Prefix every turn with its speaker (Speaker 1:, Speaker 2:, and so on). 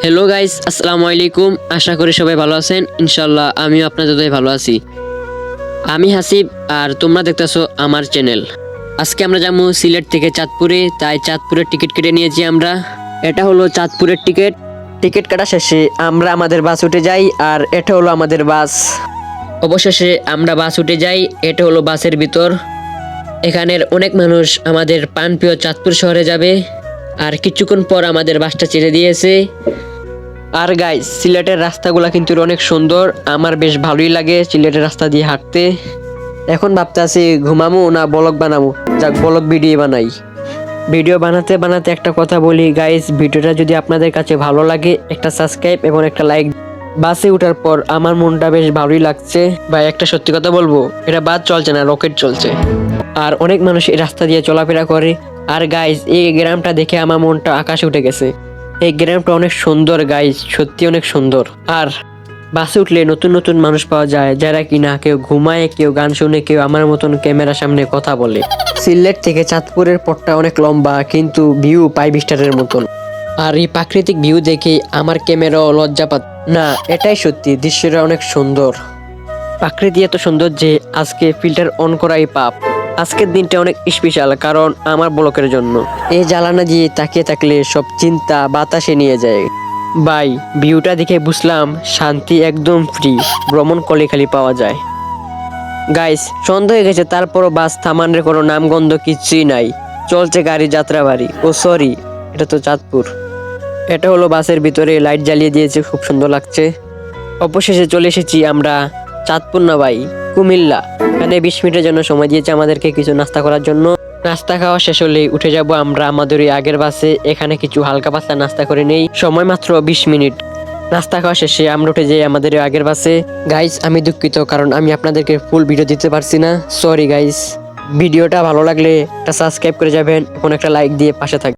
Speaker 1: Hello guys, আসসালামু আলাইকুম। আশা করি সবাই ভালো আছেন। ইনশাল্লাহ আমিও আপনাদের দয়ায় ভালো আছি। আমি হাসিব আর তোমরা দেখতেছো আমার চ্যানেল। আজকে আমরা যাবো সিলেট থেকে চাঁদপুরে, তাই চাঁদপুরের টিকিট কেটে নিয়েছি আমরা। এটা হলো চাঁদপুরের টিকিট। টিকিট কাটা শেষে আমরা আমাদের বাস উঠে যাই, আর এটা হলো আমাদের বাস। অবশেষে আমরা বাস উঠে যাই। এটা হলো বাসের ভিতর। এখানের অনেক মানুষ আমাদের প্রাণপ্রিয় চাঁদপুর শহরে যাবে, আর কিছুক্ষণ পর আমাদের বাসটা ছেড়ে দিয়েছে। আর গাইস, সিলেটের রাস্তাগুলো কিন্তু অনেক সুন্দর। আমার বেশ ভালোই লাগে সিলেটের রাস্তা দিয়ে হাঁটতে। এখন ভাবতে আছি ঘুমামু না ব্লগ বানাবো। যাক, ব্লগ ভিডিও বানাই। ভিডিও বানাতে বানাতে একটা কথা বলি গাইস, ভিডিওটা যদি আপনাদের কাছে ভালো লাগে একটা সাবস্ক্রাইব এবং একটা লাইক। বাসে ওঠার পর আমার মনটা বেশ ভালোই লাগছে ভাই। একটা সত্যি কথা বলবো, এটা বাস চলছে না, রকেট চলছে। আর অনেক মানুষ এই রাস্তা দিয়ে চলাফেরা করে। আর গাইস, এই গ্রামটা দেখে আমার মনটা আকাশে উঠে গেছে। এই গ্রামটা অনেক সুন্দর গাইস, সত্যি অনেক সুন্দর। আর বাসে উঠলে নতুন নতুন মানুষ পাওয়া যায়, যারা কিনা কেউ ঘুমায়, কেউ গান শুনে, কেউ আমার মতন ক্যামেরার সামনে কথা বলে। সিলেট থেকে চাঁদপুরের পথটা অনেক লম্বা, কিন্তু ভিউ 5 স্টারের মতন। আর এই প্রাকৃতিক ভিউ দেখে আমার ক্যামেরাও লজ্জা পাত না। এটাই সত্যি, দৃশ্যটা অনেক সুন্দর। প্রাকৃতি এত সুন্দর যে আজকে ফিল্টার অন করাই পাপ। আজকের দিনটা অনেক স্পেশাল, কারণ আমার ব্লকের জন্য। এই জ্বালানা দিয়ে তাকিয়ে থাকলে সব চিন্তা বাতাসে নিয়ে যায়। ভাই, ভিউটা দেখে বুঝলাম শান্তি একদম ফ্রি, ভ্রমণ করলে খালি পাওয়া যায়। গাইস, সন্ধ্যা হয়ে গেছে, তারপরও বাস থামানোর কোনো নামগন্ধ কিচ্ছুই নাই। চলছে গাড়ি যাত্রাবাড়ি। ও সরি, এটা তো চাঁদপুর। এটা হলো বাসের ভিতরে, লাইট জ্বালিয়ে দিয়েছে, খুব সুন্দর লাগছে। অবশেষে চলে এসেছি আমরা চাঁদপুর না ভাই, কুমিল্লা। এখানে 20 মিনিটের জন্য সময় দিয়েছে আমাদেরকে কিছু নাস্তা করার জন্য। নাস্তা খাওয়া শেষ হলে উঠে যাব আমরা আমাদের ওই আগের বাসে। এখানে কিছু হালকা পাতলা নাস্তা করে নেই, সময় মাত্র 20 মিনিট। নাস্তা খাওয়া শেষে আমরা উঠে যাই আমাদের ওই আগের বাসে। গাইস, আমি দুঃখিত, কারণ আমি আপনাদেরকে ফুল ভিডিও দিতে পারছি না। Sorry guys. ভিডিওটা ভালো লাগলে একটা সাবস্ক্রাইব করে যাবেন এবং একটা লাইক দিয়ে পাশে থাকবেন।